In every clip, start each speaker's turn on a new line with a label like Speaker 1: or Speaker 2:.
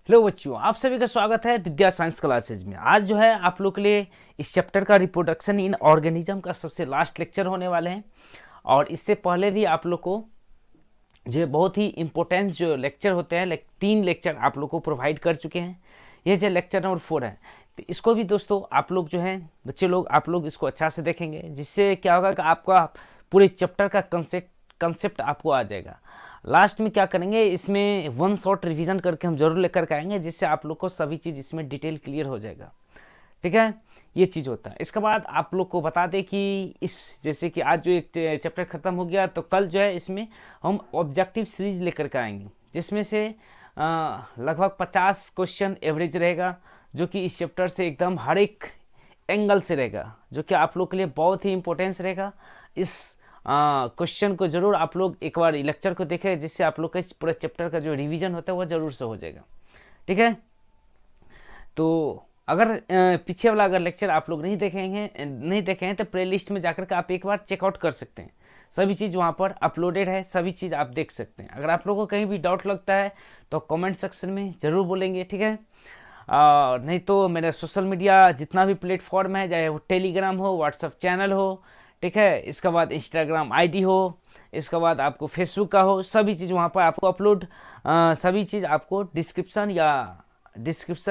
Speaker 1: Hello बच्चों, आप सभी का स्वागत है विद्या साइंस क्लासेज में। आज जो है आप लोग के लिए इस चैप्टर का रिप्रोडक्शन इन ऑर्गेनिज्म का सबसे लास्ट लेक्चर होने वाले हैं। और इससे पहले भी आप लोग को जो बहुत ही इम्पोर्टेंस जो लेक्चर होते हैं, 3 लेक्चर आप लोग को प्रोवाइड कर चुके हैं। ये जो लेक्चर नंबर 4 है, तो इसको भी दोस्तों आप लोग जो है बच्चे लोग आप लोग इसको अच्छा से देखेंगे, जिससे क्या होगा कि आपका पूरे चैप्टर का कंसेप्ट आपको आ जाएगा। लास्ट में क्या करेंगे, इसमें वन शॉट रिवीजन करके हम जरूर लेकर के आएंगे, जिससे आप लोग को सभी चीज़ इसमें डिटेल क्लियर हो जाएगा। ठीक है, ये चीज़ होता है। इसके बाद आप लोग को बता दें कि इस जैसे कि आज जो एक चैप्टर खत्म हो गया, तो कल जो है इसमें हम ऑब्जेक्टिव सीरीज लेकर के आएंगे, जिसमें से लगभग 50 क्वेश्चन एवरेज रहेगा, जो कि इस चैप्टर से एकदम हर एक एंगल से रहेगा, जो कि आप लोग के लिए बहुत ही इंपॉर्टेंस रहेगा। इस क्वेश्चन को जरूर आप लोग एक बार लेक्चर को देखें, जिससे आप लोग का पूरा चैप्टर का जो रिवीजन होता है वह जरूर से हो जाएगा। ठीक है, तो अगर पीछे वाला अगर लेक्चर आप लोग नहीं देखे हैं तो प्ले लिस्ट में जाकर के आप एक बार चेकआउट कर सकते हैं। सभी चीज़ वहाँ पर अपलोडेड है, सभी चीज़ आप देख सकते हैं। अगर आप लोगों को कहीं भी डाउट लगता है तो कमेंट सेक्शन में ज़रूर बोलेंगे। ठीक है, नहीं तो मेरा सोशल मीडिया जितना भी प्लेटफॉर्म है, चाहे वो टेलीग्राम हो, व्हाट्सअप चैनल हो, ठीक है, इसके बाद इंस्टाग्राम आईडी हो, इसके बाद आपको फेसबुक का हो, सभी चीज़ वहाँ पर आपको अपलोड, सभी चीज़ आपको डिस्क्रिप्शन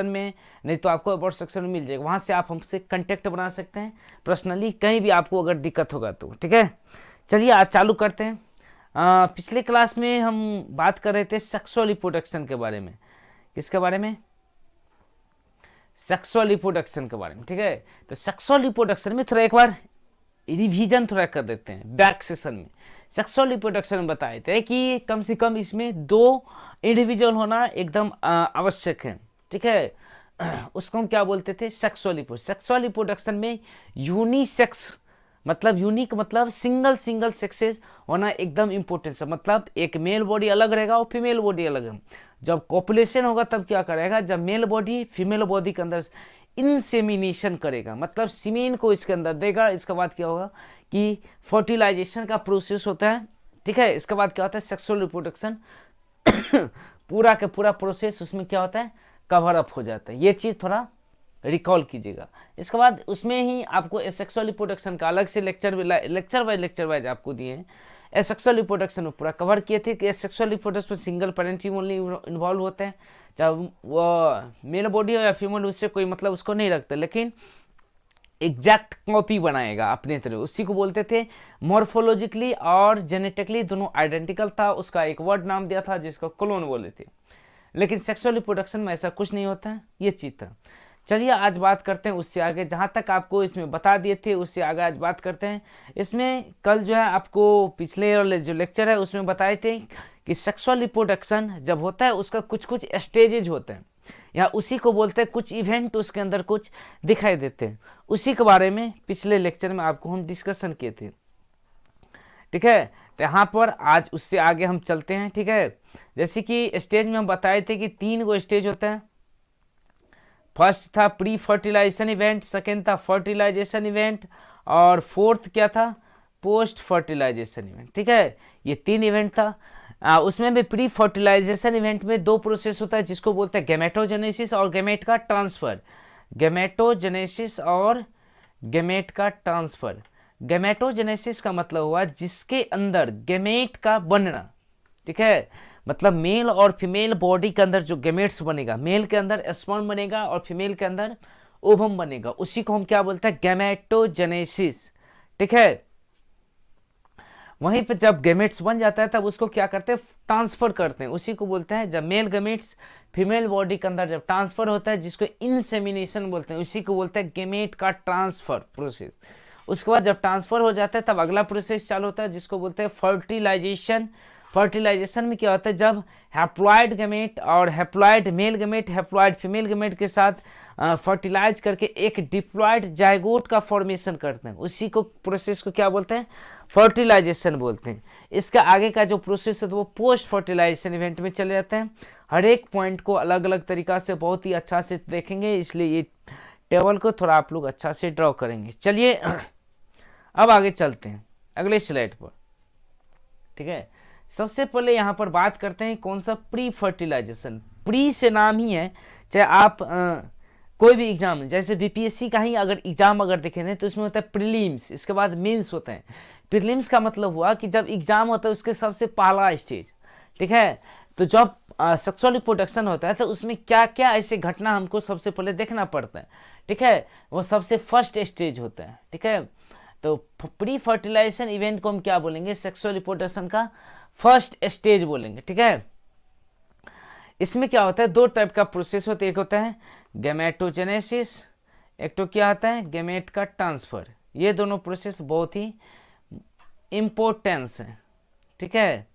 Speaker 1: में, नहीं तो आपको अबाउट सेक्शन में मिल जाएगा। वहाँ से आप हमसे कांटेक्ट बना सकते हैं पर्सनली, कहीं भी आपको अगर दिक्कत होगा तो। ठीक है, चलिए आज चालू करते हैं। पिछले क्लास में हम बात कर रहे थे सेक्सुअल रिप्रोडक्शन के बारे में। किसके बारे में? सेक्सुअल रिप्रोडक्शन के बारे में। ठीक है, तो सेक्सुअल रिप्रोडक्शन में थोड़ा एक बार रिवीजन थोड़ा कर देते हैं। बैक सेशन में सेक्सुअल रिप्रोडक्शन में बताए थे कि कम से कम इसमें 2 इंडिविजुअल होना एकदम आवश्यक है। ठीक है, उसको हम क्या बोलते थे? सेक्सुअल रिप्रोडक्शन में यूनिसेक्स मतलब यूनिक मतलब सिंगल सेक्सेस होना एकदम इंपॉर्टेंट है। मतलब एक मेल बॉडी अलग रहेगा और फीमेल बॉडी अलग है। जब कॉपुलेशन होगा तब क्या करेगा, जब मेल बॉडी फीमेल बॉडी के अंदर इंसेमिनेशन करेगा, मतलब सीमेन को इसके अंदर देगा। इसके बाद क्या होगा कि फर्टिलाइजेशन का प्रोसेस होता है। ठीक है, इसके बाद क्या होता है, सेक्सुअल रिप्रोडक्शन पूरा का पूरा प्रोसेस उसमें क्या होता है, कवर अप हो जाता है। ये चीज़ थोड़ा रिकॉल कीजिएगा। इसके बाद उसमें ही आपको सेक्सुअल रिप्रोडक्शन का अलग से लेक्चर वाइज आपको दिए हैं। एसेक्सुअल रिप्रोडक्शन में पूरा कवर किए थे कि सेक्सुअल रिप्रोडक्शन में सिंगल पेरेंट ओनली इन्वॉल्व होते हैं, चाहे वो मेल बॉडी हो या फीमेल, उससे कोई मतलब उसको नहीं रखते, लेकिन एग्जैक्ट कॉपी बनाएगा अपने तरह। उसी को बोलते थे मॉर्फोलॉजिकली और जेनेटिकली दोनों आइडेंटिकल था, उसका एक वर्ड नाम दिया था जिसको क्लोन बोले थे। लेकिन सेक्सुअल रिप्रोडक्शन में ऐसा कुछ नहीं होता है, ये चीज़ था। चलिए आज बात करते हैं उससे आगे, जहाँ तक आपको इसमें बता दिए थे उससे आगे आज बात करते हैं। इसमें कल जो है आपको पिछले वाले जो लेक्चर है उसमें बताए थे कि सेक्सुअल रिप्रोडक्शन जब होता है उसका कुछ स्टेजेज होते हैं, या उसी को बोलते हैं कुछ इवेंट उसके अंदर कुछ दिखाई देते हैं। उसी के बारे में पिछले लेक्चर में आपको हम डिस्कशन किए थे। ठीक है, तो यहाँ पर आज उससे आगे हम चलते हैं। ठीक है, जैसे कि स्टेज में हम बताए थे कि 3 गो स्टेज होता है। फर्स्ट था प्री फर्टिलाइजेशन इवेंट, सेकेंड था फर्टिलाइजेशन इवेंट, और फोर्थ क्या था, पोस्ट फर्टिलाइजेशन इवेंट। ठीक है, ये 3 इवेंट था। उसमें भी प्री फर्टिलाइजेशन इवेंट में 2 प्रोसेस होता है, जिसको बोलते हैं गैमेटोजेनेसिस और गैमेट का ट्रांसफर। गैमेटोजेनेसिस और गैमेट का ट्रांसफर। गैमेटोजेनेसिस का मतलब हुआ जिसके अंदर गैमेट का बनना। ठीक है, मतलब मेल और फीमेल बॉडी के अंदर जो गैमेट्स बनेगा, मेल के अंदर स्पर्म बनेगा और फीमेल के अंदर ओवम बनेगा, उसी को हम क्या बोलते हैं, गैमेटोजेनेसिस। ठीक है, वहीं पे जब गैमेट्स बन जाता है तब उसको क्या करते हैं, ट्रांसफर करते हैं। उसी को बोलते हैं जब मेल गैमेट्स फीमेल बॉडी के अंदर जब ट्रांसफर होता है, जिसको इंसेमिनेशन बोलते हैं, उसी को बोलते हैं गैमेट का ट्रांसफर प्रोसेस। उसके बाद जब ट्रांसफर हो जाता है तब अगला प्रोसेस चालू होता है, जिसको बोलते हैं फर्टिलाइजेशन। फर्टिलाइजेशन में क्या होता है, जब हैप्लॉइड गैमेट और haploid male gamete haploid female gamete के साथ फर्टिलाइज करके एक डिप्लॉइड जाइगोट का फॉर्मेशन करते हैं, उसी को प्रोसेस को क्या बोलते हैं, फर्टिलाइजेशन बोलते हैं। इसका आगे का जो प्रोसेस है तो वो पोस्ट फर्टिलाइजेशन इवेंट में चले जाते हैं। हर एक पॉइंट को अलग अलग तरीका से बहुत ही अच्छा से देखेंगे, इसलिए ये टेबल को थोड़ा आप लोग अच्छा से ड्रॉ करेंगे। चलिए अब आगे चलते हैं अगले स्लाइड पर। ठीक है, सबसे पहले यहाँ पर बात करते हैं कौन सा, प्री फर्टिलाइजेशन। प्री से नाम ही है, चाहे आप कोई भी एग्जाम, जैसे बीपीएससी का ही अगर एग्जाम अगर देखें तो उसमें होता है प्रीलिम्स, इसके बाद मेंस होते हैं। प्रीलिम्स का मतलब हुआ कि जब एग्जाम होता है उसके सबसे पहला स्टेज, ठीक है। तो जब सेक्सुअल रिप्रोडक्शन होता है तो उसमें क्या क्या ऐसे घटना हमको सबसे पहले देखना पड़ता है, ठीक है, वो सबसे फर्स्ट स्टेज होता है, ठीक है। तो प्री फर्टिलाइजेशन इवेंट को हम क्या बोलेंगे, सेक्सुअल रिप्रोडक्शन का फर्स्ट स्टेज बोलेंगे, ठीक है। इसमें क्या होता है, दो टाइप का प्रोसेस होता है, एक होता है गैमेटोजेनेसिस, एक तो क्या होता है गैमेट का ट्रांसफर। ये दोनों प्रोसेस बहुत ही इंपॉर्टेंस है, ठीक है,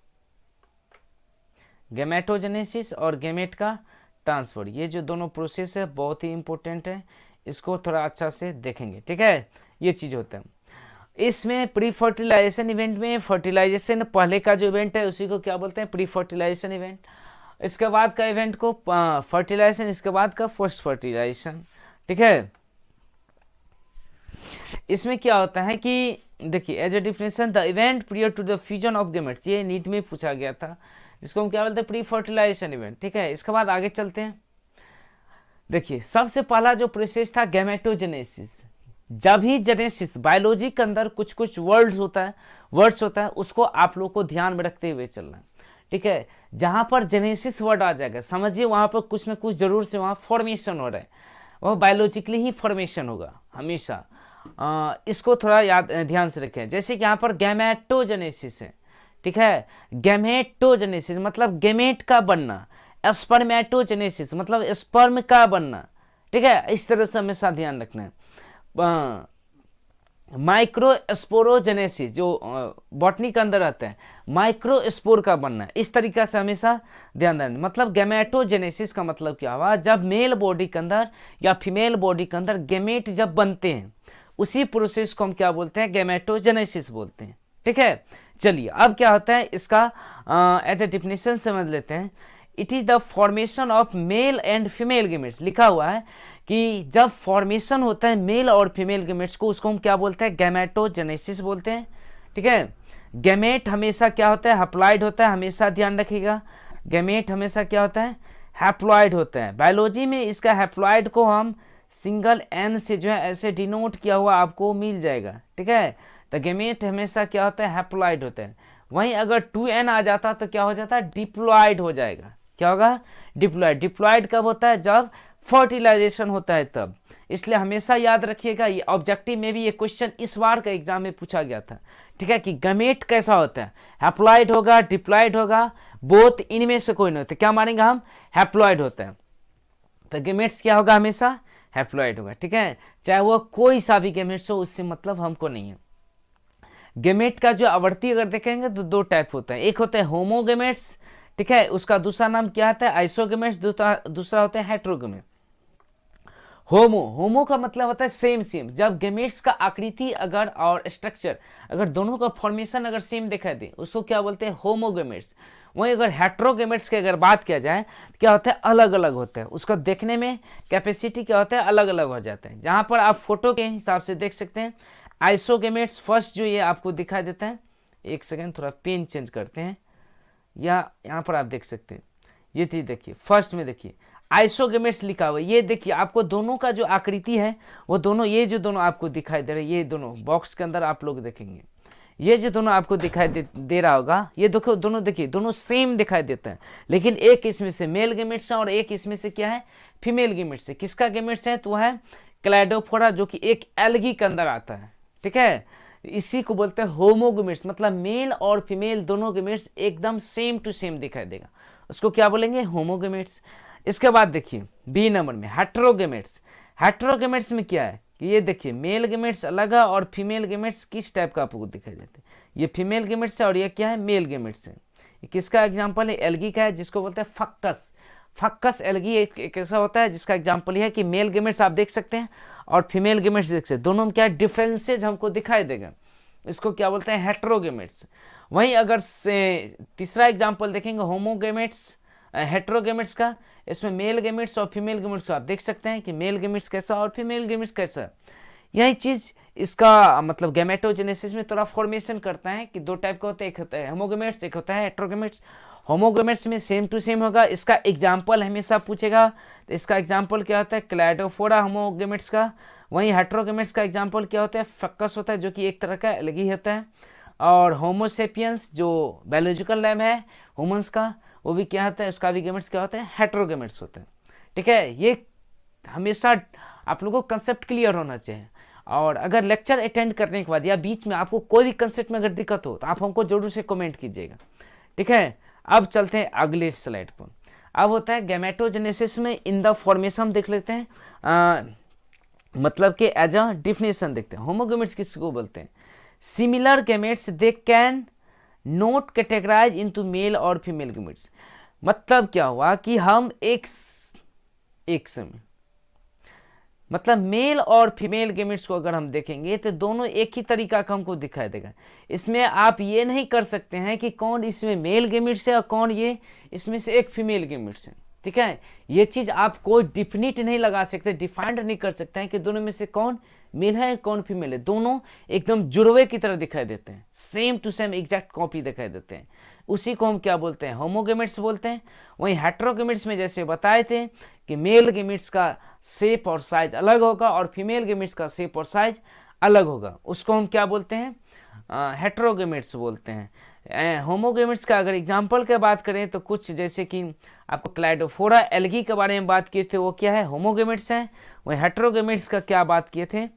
Speaker 1: गैमेटोजेनेसिस और गैमेट का ट्रांसफर, ये जो दोनों प्रोसेस है बहुत ही इंपॉर्टेंट है, इसको थोड़ा अच्छा से देखेंगे, ठीक है। ये चीज होता है इसमें प्री फर्टिलाइजेशन इवेंट में। फर्टिलाइजेशन पहले का जो इवेंट है उसी को क्या बोलते हैं, प्री फर्टिलाइजेशन इवेंट। इसके बाद का इवेंट को फर्टिलाइजेशन, इसके बाद का पोस्ट फर्टिलाइजेशन, ठीक है। इसमें क्या होता है कि देखिए, as a definition, the event prior to the fusion of gametes, ये नीट में पूछा गया था, जिसको हम क्या बोलते हैं प्री फर्टिलाइजेशन इवेंट, ठीक है। इसके बाद आगे चलते हैं। देखिए, सबसे पहला जो प्रोसेस था गैमेटोजेनेसिस। जब ही जेनेसिस, बायोलॉजी के अंदर कुछ कुछ वर्ड्स होता है, उसको आप लोग को ध्यान में रखते हुए चलना है, ठीक है। जहां पर जेनेसिस वर्ड आ जाएगा, समझिए वहां पर कुछ ना कुछ जरूर से वहां फॉर्मेशन हो रहा है, वह बायोलॉजिकली ही फॉर्मेशन होगा हमेशा। इसको थोड़ा याद ध्यान से रखें। जैसे कि यहाँ पर गैमेटोजेनेसिस है, ठीक है, गैमेटोजेनेसिस मतलब गैमेट का बनना, स्पर्मेटोजेनेसिस मतलब स्पर्म का बनना, ठीक है। इस तरह से हमेशा ध्यान रखना है। माइक्रोस्पोरोजेनेसिस जो बॉटनी के अंदर रहते हैं, माइक्रोस्पोर का बनना, इस तरीका से हमेशा ध्यान देना। मतलब गैमेटोजेनेसिस का मतलब क्या हुआ, जब मेल बॉडी के अंदर या फीमेल बॉडी के अंदर गैमेट जब बनते हैं, उसी प्रोसेस को हम क्या बोलते हैं, गैमेटोजेनेसिस बोलते हैं, ठीक है। चलिए, अब क्या होता है इसका एज ए डिफिनेशन समझ लेते हैं। It is the formation of male and female gametes. लिखा हुआ है कि जब फॉर्मेशन होता है मेल और फीमेल गैमेट्स को, उसको हम क्या बोलते हैं, गैमेटोजेनेसिस बोलते हैं, ठीक है। गैमेट हमेशा क्या होता है, हैप्लॉइड होता है, हमेशा ध्यान रखिएगा। गैमेट हमेशा क्या होता है, हैप्लॉइड होता है। बायोलॉजी में इसका हैप्लॉइड को हम सिंगल एन से जो है ऐसे डिनोट किया हुआ आपको मिल जाएगा, ठीक है। तो गैमेट हमेशा क्या होता है, हैप्लॉइड होता है। वहीं अगर 2n आ जाता तो क्या हो जाता है, डिप्लॉइड हो जाएगा। क्या होगा, डिप्लॉइड। डिप्लॉइड कब होता है, जब फर्टिलाइजेशन होता है तब। इसलिए हमेशा याद रखिएगा, ये ऑब्जेक्टिव में भी ये क्वेश्चन इस बार का एग्जाम में पूछा गया था, ठीक है, कि गैमेट कैसा होता है, हैप्लॉइड होगा, डिप्लॉइड होगा, बोथ इनमें से कोई नहीं होता। क्या मानेंगे हम, हैप्लॉइड होता है। तो गैमेट्स क्या होगा, हमेशा हैप्लॉइड होगा, ठीक है, चाहे वो कोई सा भी गैमेट्स हो, उससे मतलब हमको नहीं है। गैमेट का जो आवृत्ति अगर देखेंगे तो दो टाइप होता है, एक होता है होमोगैमेट्स, ठीक है, उसका दूसरा नाम क्या आता है, आइसोगैमेट्स, दूसरा होता है हेटेरोगैमेट। होमो का मतलब होता है सेम सेम। जब गैमेट्स का आकृति अगर और स्ट्रक्चर अगर दोनों का फॉर्मेशन अगर सेम दिखाई दे, उसको क्या बोलते हैं, होमोगैमेट्स। वहीं अगर हेटेरोगैमेट्स की अगर बात किया जाए, क्या होता है, अलग अलग होता है, उसका देखने में कैपेसिटी क्या होता है, अलग अलग हो जाता है। जहां पर आप फोटो के हिसाब से देख सकते हैं, आइसोगैमेट्स फर्स्ट जो ये आपको दिखाई देता है, एक सेकेंड थोड़ा पेन चेंज करते हैं, या यहाँ पर आप देख सकते हैं, ये चीज देखिए, फर्स्ट में देखिए आइसोगैमेट्स लिखा हुआ है। ये देखिए आपको दोनों का जो आकृति है वो दोनों, ये जो दोनों आपको दिखाई दे रहे हैं, ये दोनों बॉक्स के अंदर आप लोग देखेंगे, ये जो दोनों आपको दिखाई दे रहा होगा, ये देखो दोनों, देखिए दोनों सेम दिखाई देते हैं, लेकिन एक इसमें से मेल गैमेट्स है और एक इसमें से क्या है, फीमेल गैमेट्स है। किसका गैमेट्स है, तो है क्लैडोफोरा, जो कि एक एल्गी के अंदर आता है, ठीक है। इसी को बोलते हैं होमोगैमेट्स, मतलब मेल और फीमेल दोनों गैमेट्स एकदम सेम टू सेम दिखाई देगा, उसको क्या बोलेंगे, होमोगैमेट्स। इसके बाद देखिए बी नंबर में हेटेरोगैमेट्स। हेटेरोगैमेट्स में क्या है कि ये देखिए मेल गैमेट्स अलग है और फीमेल गैमेट्स किस टाइप का आपको दिखाई देते हैं, ये फीमेल गैमेट्स है और ये क्या है, मेल गैमेट्स है। किसका एग्जाम्पल है, एल्गी का है, जिसको बोलते हैं फक्कस। फक्कस एल्गी एक ऐसा होता है जिसका एग्जाम्पल है कि मेल गैमेट्स आप देख सकते हैं और फीमेल गैमेट्स देख सकते हैं, दोनों में क्या डिफरेंसेज हमको दिखाई देगा, इसको क्या बोलते हैं, हेटेरोगैमेट्स। वहीं अगर से तीसरा एग्जाम्पल देखेंगे होमोगैमेट्स, हेटेरोगैमेट्स का, इसमें मेल गैमेट्स और फीमेल गैमेट्स को आप देख सकते हैं कि मेल गैमेट्स कैसा और फीमेल गैमेट्स कैसा। यही चीज इसका मतलब गैमेटोजेनेसिस में थोड़ा फॉर्मेशन करता है कि दो टाइप का होता है, एक होता है होमोगैमेट्स, एक होता है हेटेरोगैमेट्स। होमोगेमेट्स में सेम टू सेम होगा। इसका एग्जाम्पल हमेशा पूछेगा, तो इसका एग्जाम्पल क्या होता है, क्लैडोफोरा होमोगेमेट्स का। वहीं हेट्रोगेमेट्स का एग्जाम्पल क्या होता है, फक्कस होता है, जो कि एक तरह का अलग ही होता है। और होमोसेपियंस जो बायोलॉजिकल नेम है ह्यूमंस का, वो भी क्या होता है, इसका भी गेमेट्स क्या होता है, हेट्रोगेमेट्स होता है। ठीक है, ये हमेशा आप लोगों को कंसेप्ट क्लियर होना चाहिए। और अगर लेक्चर अटेंड करने के बाद या बीच में आपको कोई भी कंसेप्ट में अगर दिक्कत हो तो आप हमको जरूर से कमेंट कीजिएगा। ठीक है, अब चलते हैं अगले स्लाइड पर। अब होता है गैमेटोजेनेसिस में इन द फॉर्मेशन हम देख लेते हैं, मतलब कि एज अ डिफिनेशन देखते हैं। होमोगेमेट्स किसको बोलते हैं, similar gametes they can not categorise into male और फीमेल गैमेट्स। मतलब क्या हुआ कि हम एक समय मतलब मेल और फीमेल गैमेट्स को अगर हम देखेंगे तो दोनों एक ही तरीका का हमको दिखाई देगा। इसमें आप ये नहीं कर सकते हैं कि कौन इसमें मेल गैमेट्स है और कौन ये इसमें से एक फीमेल गैमेट्स है। ठीक है, ये चीज आप कोई डिफिनिट नहीं लगा सकते, डिफाइंड नहीं कर सकते हैं कि दोनों में से कौन मेल है कौन फीमेल है। दोनों एकदम जुड़वे की तरह दिखाई देते हैं, same to same exact copy दिखाई देते हैं। उसी को हम क्या बोलते हैं, होमोगेमेट्स बोलते हैं। वहीं हेट्रोगेमेट्स में जैसे बताए थे कि मेल गेमेट्स का शेप और साइज अलग होगा और फीमेल गेमेट्स का शेप और साइज अलग होगा, उसको हम क्या बोलते हैं, हेट्रोगेमेट्स बोलते हैं। होमोगेमेट्स का अगर एग्जांपल की बात करें तो कुछ जैसे कि आपको क्लाइडोफोरा एल्गी के बारे में बात किए थे, वो क्या है, होमोगेमेट्स हैं। वहीं हेट्रोगेमेट्स का क्या बात किए थे,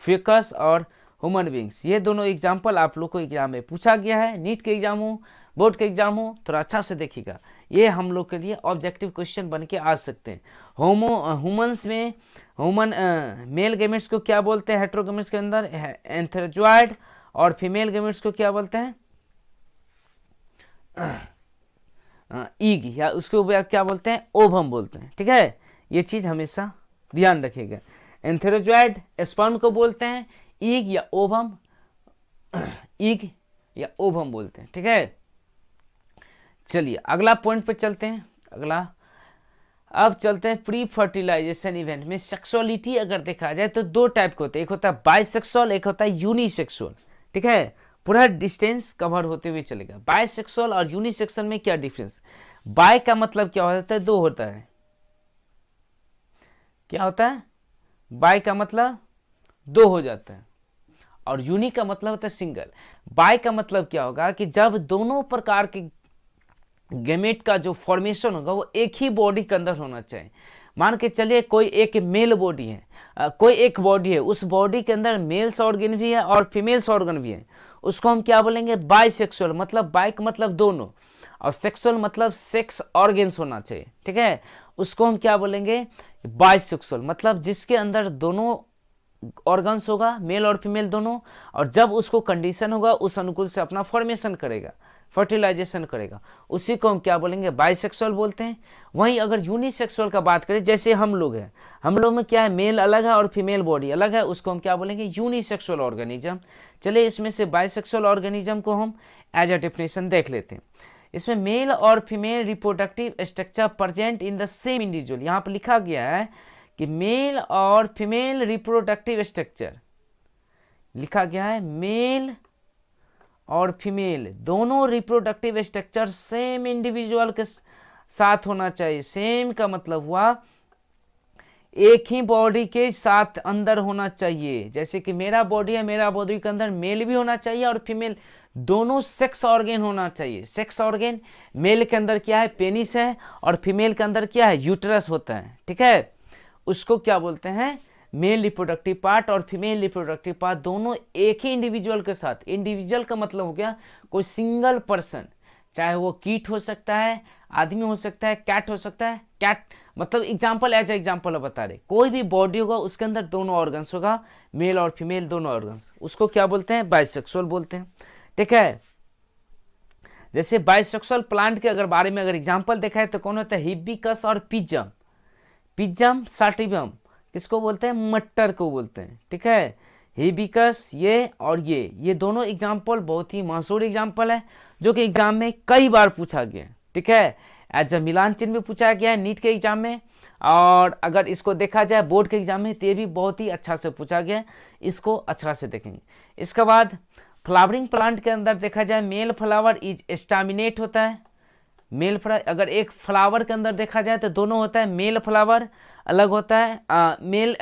Speaker 1: फिकस और ह्यूमन बींग्स। ये दोनों एग्जाम्पल आप लोग को एग्जाम में पूछा गया है, नीट के एग्जाम हो बोर्ड के एग्जाम हो, थोड़ा अच्छा से देखिएगा, ये हम लोग के लिए ऑब्जेक्टिव क्वेश्चन बन के आ सकते हैं। ह्यूमंस में मेल गेमेट्स को क्या बोलते हैं, हेट्रोगेमेट्स के अंदर एंथेरोजॉइड, और फीमेल गेमेट्स को क्या बोलते हैं, ईग, या उसको क्या बोलते हैं, ओवम बोलते हैं। ठीक है, ये चीज हमेशा ध्यान रखिएगा। एंथेरोजॉइड स्पर्म को बोलते हैं, ईग या ओवम ईग या ओवम बोलते हैं। ठीक है, चलिए अगला पॉइंट पे चलते हैं। अब चलते हैं प्री फर्टिलाइजेशन इवेंट में सेक्सुअलिटी अगर देखा जाए तो दो टाइप के होते हैं, एक होता है बाइसेक्सुअल, एक होता है यूनिसेक्सुअल। ठीक है, पूरा डिस्टेंस कवर होते हुए चलेगा। बाइसेक्सुअल और यूनिसेक्सुअल में क्या डिफरेंस, बाय का मतलब क्या होता है, दो होता है, क्या होता है, बाय का मतलब दो हो जाता है, और यूनी का मतलब होता है सिंगल। बाय का मतलब क्या होगा कि जब दोनों प्रकार के गैमेट का जो फॉर्मेशन होगा वो एक ही बॉडी के अंदर होना चाहिए। मान के चलिए कोई एक मेल बॉडी है, कोई एक बॉडी है, उस बॉडी के अंदर मेल्स ऑर्गन भी है और फीमेल्स ऑर्गन भी है, उसको हम क्या बोलेंगे, बाइसेक्सुअल। मतलब बाई का मतलब दोनों, और सेक्सुअल मतलब सेक्स ऑर्गन्स होना चाहिए। ठीक है, उसको हम क्या बोलेंगे, बाइसेक्सुअल। मतलब जिसके अंदर दोनों ऑर्गन्स होगा, मेल और फीमेल दोनों, और जब उसको कंडीशन होगा उस अनुकूल से अपना फॉर्मेशन करेगा, फर्टिलाइजेशन करेगा, उसी को हम क्या बोलेंगे, बाइसेक्सुअल बोलते हैं। वहीं अगर यूनिसेक्सुअल का बात करें, जैसे हम लोग हैं, हम लोग में क्या है, मेल अलग है और फीमेल बॉडी अलग है, उसको हम क्या बोलेंगे, यूनिसेक्सुअल ऑर्गेनिज्म। चलिए इसमें से बाइसेक्सुअल ऑर्गेनिज्म को हम एज अ डेफिनेशन देख लेते हैं। इसमें मेल और female reproductive structure present in the same individual, यहाँ पर लिखा गया है कि मेल और फीमेल रिप्रोडक्टिव स्ट्रक्चर, लिखा गया है मेल और फीमेल दोनों रिप्रोडक्टिव स्ट्रक्चर सेम इंडिविजुअल के साथ होना चाहिए। सेम का मतलब हुआ एक ही बॉडी के साथ अंदर होना चाहिए। जैसे कि मेरा बॉडी है, मेरा बॉडी के अंदर मेल भी होना चाहिए और फीमेल, दोनों सेक्स ऑर्गन होना चाहिए। सेक्स ऑर्गन मेल के अंदर क्या है, पेनिस है, और फीमेल के अंदर क्या है, यूट्रस होता है। ठीक है, उसको क्या बोलते हैं, मेल रिप्रोडक्टिव पार्ट और फीमेल रिप्रोडक्टिव पार्ट दोनों एक ही इंडिविजुअल के साथ। इंडिविजुअल का मतलब हो गया कोई सिंगल पर्सन, चाहे वो कीट हो सकता है, आदमी हो सकता है, कैट हो सकता है। कैट मतलब एग्जांपल एज एग्जांपल बता रहे, कोई भी बॉडी होगा उसके अंदर दोनों ऑर्गन्स होगा, मेल और फीमेल दोनों ऑर्गन्स, उसको क्या बोलते हैं, बाइसेक्सुअल बोलते हैं। ठीक है, जैसे बाइसेक्सुअल प्लांट के अगर बारे में अगर एग्जांपल देखा है तो कौन होता है, हिबिस्कस और पिजम। पिजम सैटिवम किसको बोलते हैं, मटर को बोलते हैं। ठीक है, हिबिस्कस ये और ये दोनों एग्जाम्पल बहुत ही मशहूर एग्जाम्पल है, जो कि एग्जाम में कई बार पूछा गया। ठीक है, एज अ मिलान चिन्ह भी पूछा गया है नीट के एग्जाम में, और अगर इसको देखा जाए बोर्ड के एग्जाम में तो ये भी बहुत ही अच्छा से पूछा गया, इसको अच्छा से देखेंगे। इसके बाद फ्लावरिंग प्लांट के अंदर देखा जाए, मेल फ्लावर इज स्टैमिनेट होता है, मेल फ्लावर, अगर एक फ्लावर के अंदर देखा जाए तो दोनों होता है, मेल फ्लावर अलग होता है, मेल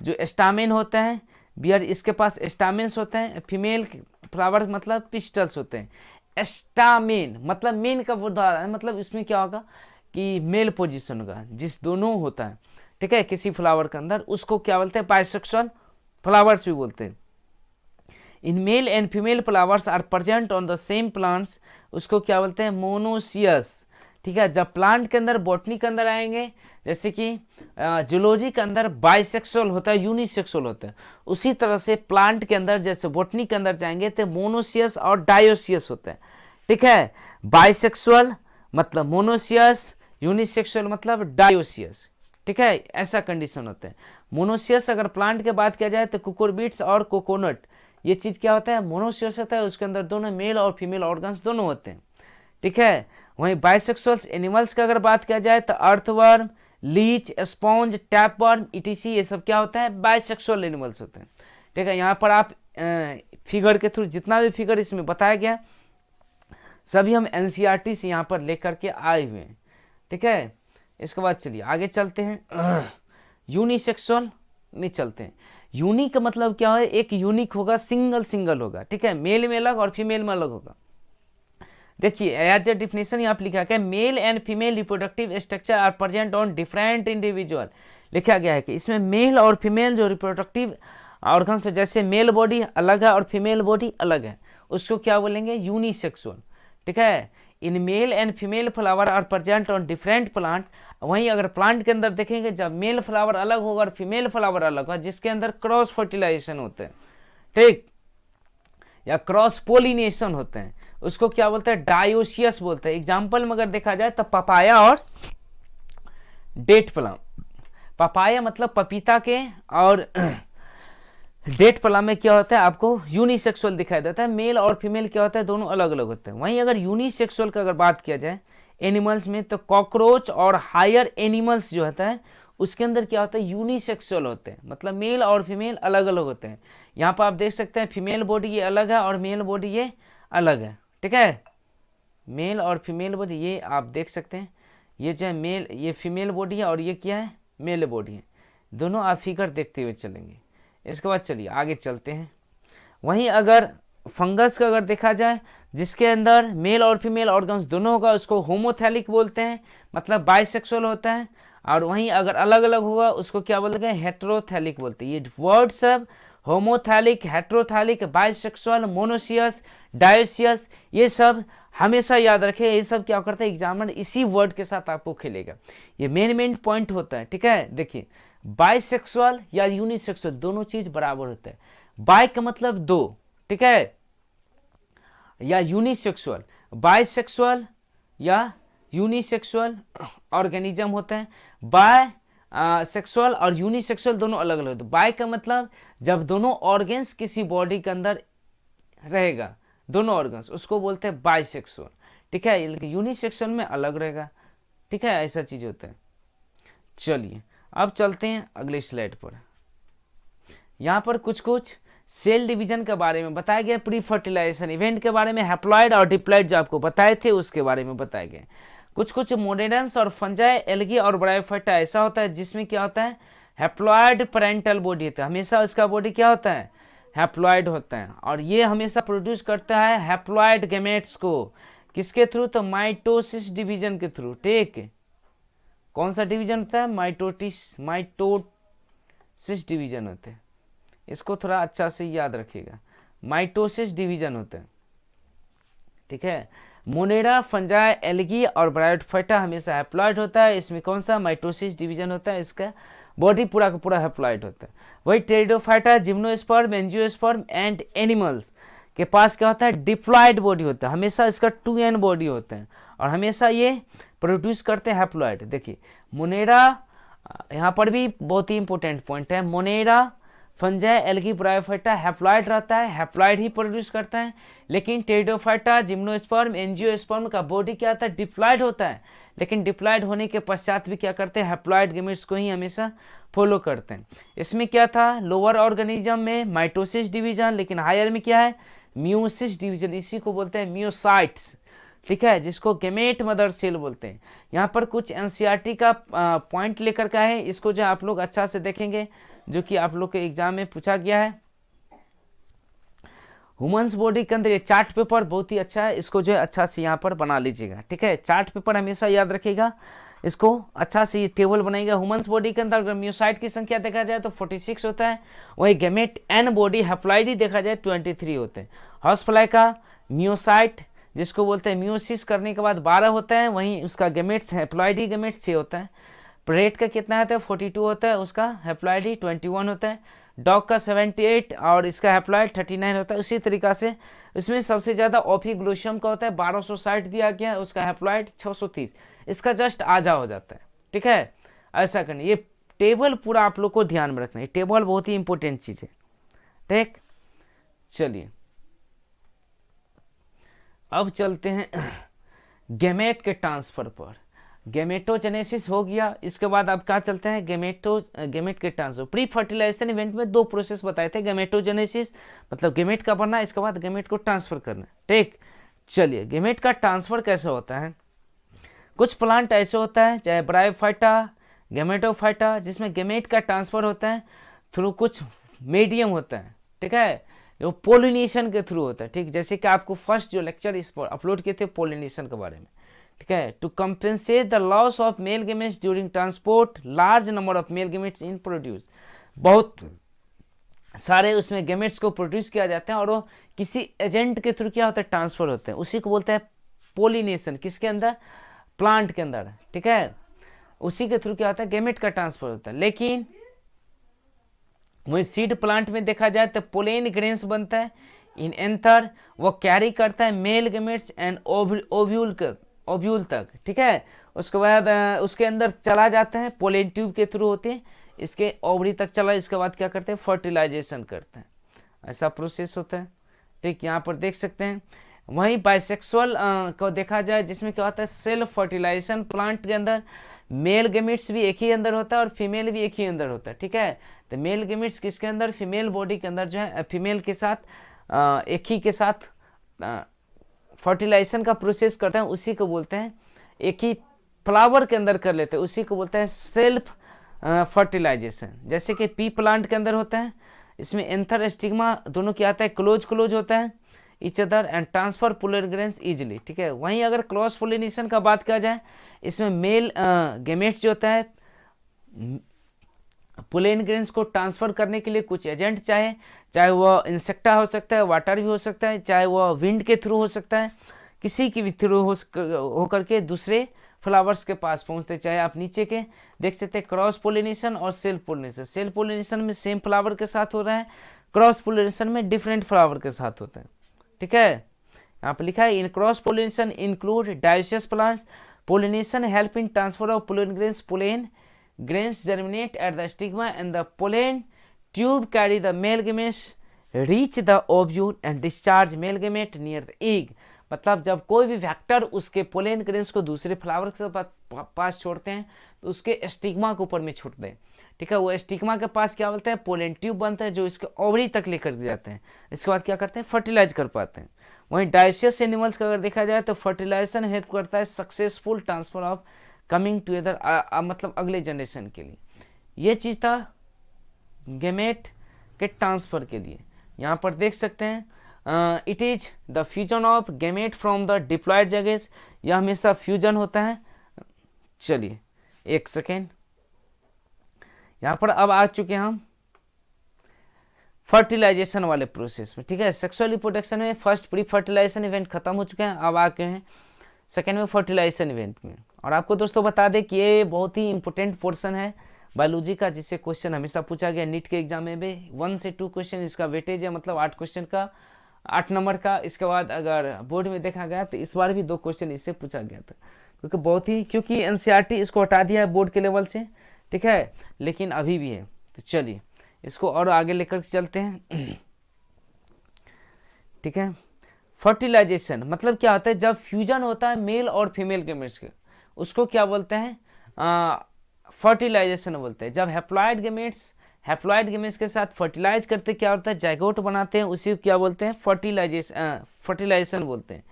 Speaker 1: जो स्टामेन होता है बियर, इसके पास स्टामेन्स होते हैं, फीमेल फ्लावर मतलब पिस्टल्स होते हैं। स्टामेन मतलब मेन का उदाहरण है, मतलब इसमें क्या होगा कि मेल पोजीशन होगा, जिस दोनों होता है, ठीक है, किसी फ्लावर के अंदर, उसको क्या बोलते हैं, बाइसेक्सुअल फ्लावर्स भी बोलते हैं। In male and female flowers are present on the same plants, उसको क्या बोलते हैं, मोनोसियस, ठीक है। जब प्लांट के अंदर, बॉटनी के अंदर आएंगे, जैसे कि जूलॉजी के अंदर बाइसेक्सुअल होता है, यूनिसेक्सुअल होता है, उसी तरह से प्लांट के अंदर जैसे बॉटनी के अंदर जाएंगे तो मोनोसियस और डायोसियस होता है, ठीक है। बाइसेक्सुअल मतलब मोनोसियस, यूनिसेक्सुअल मतलब डायोसियस, ठीक है, ऐसा कंडीशन होता है। मोनोसियस अगर प्लांट के बात किया जाए तो कुकुरबिट्स और कोकोनट, ये चीज क्या होता है, मोनोसियस होता है, उसके अंदर दोनों मेल और फीमेल ऑर्गन्स दोनों होते हैं, ठीक है। वहीं बाइसेक्सुअल्स एनिमल्स की अगर बात किया जाए तो earthworm, leech, sponge, tapeworm, etc, ये सब क्या होता है, बाइसेक्सुअल एनिमल्स होते हैं, ठीक है। यहाँ पर आप फिगर के थ्रू जितना भी फिगर इसमें बताया गया सभी हम एनसीईआरटी से यहाँ पर लेकर के आए हुए हैं, ठीक है। इसके बाद चलिए आगे चलते हैं, यूनिसेक्सुअल में चलते हैं। यूनिक का मतलब क्या है, एक यूनिक होगा, सिंगल सिंगल होगा, ठीक है, मेल में अलग और फीमेल में अलग होगा। देखिए एज ए डिफिनेशन यहाँ पे लिखा है, male and female reproductive structure are present on different individual, लिखा गया है कि इसमें मेल और फीमेल जो रिप्रोडक्टिव ऑर्गन्स है, जैसे मेल बॉडी अलग है और फीमेल बॉडी अलग है, उसको क्या बोलेंगे, यूनिसेक्सुअल, ठीक है। In male and female flower are present on different plant, वहीं अगर प्लांट के अंदर देखेंगे जब मेल फ्लावर अलग होगा और फीमेल फ्लावर अलग होगा, जिसके अंदर क्रॉस फर्टिलाइजेशन होते हैं, ठीक, या क्रॉस पोलिनेशन होते हैं, उसको क्या बोलते हैं, डायोसियस बोलते हैं। एग्जाम्पल में अगर देखा जाए तो पपाया और डेट प्लम, पपाया मतलब पपीता के, और डेट प्लम में क्या होता है, आपको यूनिसेक्सुअल दिखाई देता है, मेल और फीमेल क्या होता है, दोनों अलग अलग होते हैं। वहीं अगर यूनिसेक्सुअल का अगर बात किया जाए एनिमल्स में, तो कॉकरोच और हायर एनिमल्स जो होता है उसके अंदर क्या होता है, यूनिसेक्सुअल होते हैं, मतलब मेल और फीमेल अलग अलग होते हैं। यहाँ पर आप देख सकते हैं फीमेल बॉडी ये अलग है और मेल बॉडी ये अलग है, ठीक है, मेल और फीमेल बॉडी ये आप देख सकते हैं, ये जो है मेल, ये फीमेल बॉडी है और ये क्या है, मेल बॉडी है, दोनों आप फिगर देखते हुए चलेंगे। इसके बाद चलिए आगे चलते हैं। वहीं अगर फंगस का अगर देखा जाए, जिसके अंदर मेल और फीमेल ऑर्गन्स दोनों होगा, उसको होमोथैलिक बोलते हैं, मतलब बाइसेक्सुअल होता है। और वहीं अगर अलग अलग होगा उसको क्या बोलते हैं, हेट्रोथैलिक बोलते हैं। ये वर्ड सब homothallic, heterothallic, bisexual, monoecious, dioecious, ये सब हमेशा याद रखें, ये सब क्या करता है एग्जामिनर इसी वर्ड के साथ आपको खेलेगा, ये मेन पॉइंट होता है, ठीक है। देखिए बाइसेक्सुअल या यूनिसेक्सुअल दोनों चीज बराबर होता है, बाय का मतलब दो, ठीक है, या यूनिसेक्सुअल, बाइसेक्सुअल या यूनिसेक्सुअल ऑर्गेनिज्म होते हैं। बाय सेक्सुअल और यूनिसेक्सुअल दोनों अलग अलग होते हैं। बाय का मतलब जब दोनों ऑर्गन्स किसी बॉडी के अंदर रहेगा, दोनों ऑर्गन्स, उसको बोलते हैं बाइसेक्सुअल, ठीक है। यूनिसेक्सुअल में अलग रहेगा, ठीक है, ऐसा चीज होता है। चलिए अब चलते हैं अगले स्लाइड पर। यहाँ पर कुछ कुछ सेल डिवीजन के बारे में बताया गया, प्री फर्टिलाइजेशन इवेंट के बारे में, हैप्लॉइड और डिप्लॉइड जो आपको बताए थे उसके बारे में बताया गया। कुछ कुछ मोनेडेंस और फंजाई, एल्गी और ब्रायोफाइटा ऐसा होता है जिसमें क्या होता है, हैप्लॉइड पेरेंटल बॉडी होता है, हमेशा उसका बॉडी क्या होता है, हैप्लॉइड होता है, और ये हमेशा प्रोड्यूस करता है हैप्लॉइड गैमेट्स को, किसके थ्रू, तो माइटोसिस डिवीजन के थ्रू, ठीक। कौन सा डिवीजन होता है, माइटोसिस डिवीजन होते हैं, इसको थोड़ा अच्छा से याद रखिएगा, माइटोसिस डिवीजन होते हैं, ठीक है। मोनेडा, फंजाई, एल्गी और ब्रायोफाइटा हमेशा हैप्लॉइड होता है, इसमें कौन सा माइटोसिस डिवीजन होता है, इसका बॉडी पूरा का पूरा हैप्लॉइड होता है। वही pteridophyta, gymnosperm, angiosperm and animals के पास क्या होता है, डिप्लॉइड बॉडी होता है, हमेशा इसका 2n बॉडी होते हैं और हमेशा ये प्रोड्यूस करते हैं हैप्लॉइड। देखिए मोनेडा, यहाँ पर भी बहुत ही इंपॉर्टेंट पॉइंट है, मोनेडा, फंजाई, एल्गी, ब्रायोफाइटा हैप्लॉइड रहता है, हैप्लॉइड ही प्रोड्यूस करता है। लेकिन टेरिडोफाइटा, जिम्नोस्पर्म, एंजियोस्पर्म का बॉडी क्या होता है, डिप्लॉइड होता है, लेकिन डिप्लॉइड होने के पश्चात भी क्या करते हैं, हैप्लॉइड गैमेट्स को ही हमेशा फॉलो करते हैं। इसमें क्या था, लोअर ऑर्गेनिज्म में माइटोसिस डिवीजन, लेकिन हायर में क्या है, मियोसिस डिवीजन, इसी को बोलते हैं मियोसाइट्स, ठीक है, जिसको गेमेट मदर सेल बोलते हैं। यहाँ पर कुछ एनसीईआरटी का पॉइंट लेकर का है, इसको जो आप लोग अच्छा से देखेंगे, जो कि आप लोग के एग्जाम में पूछा गया है। ह्यूमंस बॉडी के अंदर ये चार्ट पेपर बहुत ही अच्छा है, इसको जो है अच्छा से यहाँ पर बना लीजिएगा। ठीक है, चार्ट पेपर हमेशा याद रखिएगा, इसको अच्छा से ये टेबल बनाएगा। ह्यूमंस बॉडी के अंदर अगर म्यूसाइट की संख्या देखा जाए तो 46 होता है, वही गेमेट एन बॉडी हैप्लॉइड देखा जाए 23 होते हैं। हाउस फ्लाई का म्यूसाइट जिसको बोलते हैं म्यूसिस करने के बाद 12 होता है, वहीं उसका गेमेट्स हैप्लॉइड गेमेट्स 6 होता है। प्रेट का कितना होता है 42 होता है, उसका हैप्लॉइड 21 होता है। डॉग का 78 और इसका हैप्लॉइड 39 होता है। उसी तरीका से इसमें सबसे ज़्यादा ओफिग्लोशियम का होता है 1260 दिया गया है, उसका हैप्लॉइड 630, इसका जस्ट आजा हो जाता है। ठीक है, ऐसा करना, ये टेबल पूरा आप लोग को ध्यान में रखना है, टेबल बहुत ही इंपॉर्टेंट चीज़ है। ठीक, चलिए अब चलते हैं गेमेट के ट्रांसफर पर। गेमेटोजेनेसिस हो गया, इसके बाद अब क्या चलते हैं गेमेट के ट्रांसफर। प्री फर्टिलाइजेशन इवेंट में 2 प्रोसेस बताए थे, गेमेटोजेनेसिस मतलब गेमेट का बनना, इसके बाद गेमेट को ट्रांसफर करना। ठीक, चलिए गेमेट का ट्रांसफर कैसे होता है। कुछ प्लांट ऐसे होता है, चाहे ब्रायोफाइटा, गेमेटोफाइटा, जिसमें गेमेट का ट्रांसफर होता है थ्रू कुछ मीडियम होता है। ठीक है, जो पोलिनेशन के थ्रू होता है। ठीक, जैसे कि आपको फर्स्ट जो लेक्चर इस पर अपलोड किए थे पोलिनेशन के बारे में। ठीक है, to compensate the loss of male gametes during transport large number of male gametes in produce, बहुत सारे उसमें गेमेट्स को प्रोड्यूस किया जाता है और वो किसी एजेंट के थ्रू क्या होता है ट्रांसफर होते हैं, उसी को बोलते हैं पोलिनेशन। किसके अंदर, प्लांट के अंदर। ठीक है, उसी के थ्रू क्या होता है गेमेट का ट्रांसफर होता है। लेकिन वही सीड प्लांट में देखा जाए तो पोलेन ग्रेन्स बनता है इन एंथर, वो कैरी करता है मेल गेमेट्स एंड ओव्यूल तक। ठीक है, उसके बाद उसके अंदर चला जाता है, पोलेन ट्यूब के थ्रू होते हैं, इसके ओवरी तक चला, इसके बाद क्या करते हैं फर्टिलाइजेशन करते हैं, ऐसा प्रोसेस होता है। ठीक, यहाँ पर देख सकते हैं। वहीं बाइसेक्सुअल को देखा जाए, जिसमें क्या होता है सेल्फ फर्टिलाइजेशन, प्लांट के अंदर मेल गेमिट्स भी एक ही अंदर होता है और फीमेल भी एक ही अंदर होता है। ठीक है, तो मेल गेमिट्स किसके अंदर, फीमेल बॉडी के अंदर जो है फीमेल के साथ एक ही के साथ फर्टिलाइजेशन का प्रोसेस करते हैं, उसी को बोलते हैं, एक ही फ्लावर के अंदर कर लेते हैं, उसी को बोलते हैं सेल्फ फर्टिलाइजेशन। जैसे कि पी प्लांट के अंदर होता है, इसमें एंथर स्टिग्मा दोनों क्या आता है क्लोज होता है each other and transfer pollen grains easily. ठीक है, वहीं अगर क्रॉस पोलिनेशन का बात किया जाए, इसमें मेल गेमेट्स जो होता है पोलन ग्रेन्स को ट्रांसफर करने के लिए कुछ एजेंट चाहे वह इंसेक्टा हो सकता है, वाटर भी हो सकता है, चाहे वह विंड के थ्रू हो सकता है, किसी की भी थ्रू हो करके दूसरे फ्लावर्स के पास पहुंचते। चाहे आप नीचे के देख सकते हैं क्रॉस पोलिनेशन और सेल्फ पोलिनेशन। सेल्फ पोलिनेशन में सेम फ्लावर के साथ हो रहा है, क्रॉस पोलिनेशन में डिफरेंट फ्लावर के साथ होता है। ठीक है, यहाँ पर लिखा है in cross pollination include dioecious plants, pollination help in transfer of pollen grains germinate at the stigma and the pollen tube carry the male gametes reach the ovule and discharge male gamete near the egg. मतलब जब कोई भी vector उसके pollen grains को दूसरे flower के पास छोड़ते हैं तो उसके स्टिग्मा के ऊपर में छोड़ते हैं। ठीक है, वो स्टिग्मा के पास क्या बोलते हैं पोलन ट्यूब बनता है, जो इसके ओवरी तक लेकर जाते हैं, इसके बाद क्या करते हैं फर्टिलाइज कर पाते हैं। वहीं डायोसियस एनिमल्स का अगर देखा जाए तो फर्टिलाइजेशन हेल्प करता है successful transfer of coming together, मतलब अगले जनरेशन के लिए। ये चीज़ था गेमेट के ट्रांसफर के लिए। यहाँ पर देख सकते हैं it is the fusion of gamete from the diploid जगेस, यह हमेशा फ्यूजन होता है। चलिए एक सेकेंड, यहाँ पर अब आ चुके हैं हम फर्टिलाइजेशन वाले प्रोसेस में। ठीक है, सेक्सुअल रिप्रोडक्शन में फर्स्ट प्री फर्टिलाइजेशन इवेंट खत्म हो चुके हैं, अब आ गए हैं सेकेंड में फर्टिलाइजेशन इवेंट में। और आपको दोस्तों बता दें कि ये बहुत ही इंपॉर्टेंट पोर्शन है बायोलॉजी का, जिससे क्वेश्चन हमेशा पूछा गया नीट के एग्जाम में भी 1 से 2 क्वेश्चन इसका वेटेज है, मतलब 8 क्वेश्चन का 8 नंबर का। इसके बाद अगर बोर्ड में देखा गया तो इस बार भी 2 क्वेश्चन इससे पूछा गया था, क्योंकि एनसीईआरटी इसको हटा दिया है बोर्ड के लेवल से। ठीक है, लेकिन अभी भी है, तो चलिए इसको और आगे लेकर चलते हैं। ठीक है, फर्टिलाइजेशन मतलब क्या होता है, जब फ्यूजन होता है मेल और फीमेल गेमेट्स के, उसको क्या बोलते हैं फर्टिलाइजेशन बोलते हैं। जब हैप्लॉइड गेमेट्स के साथ फर्टिलाइज करते क्या होता है जाइगोट बनाते हैं, उसी को क्या बोलते हैं फर्टिलाइजेशन बोलते हैं।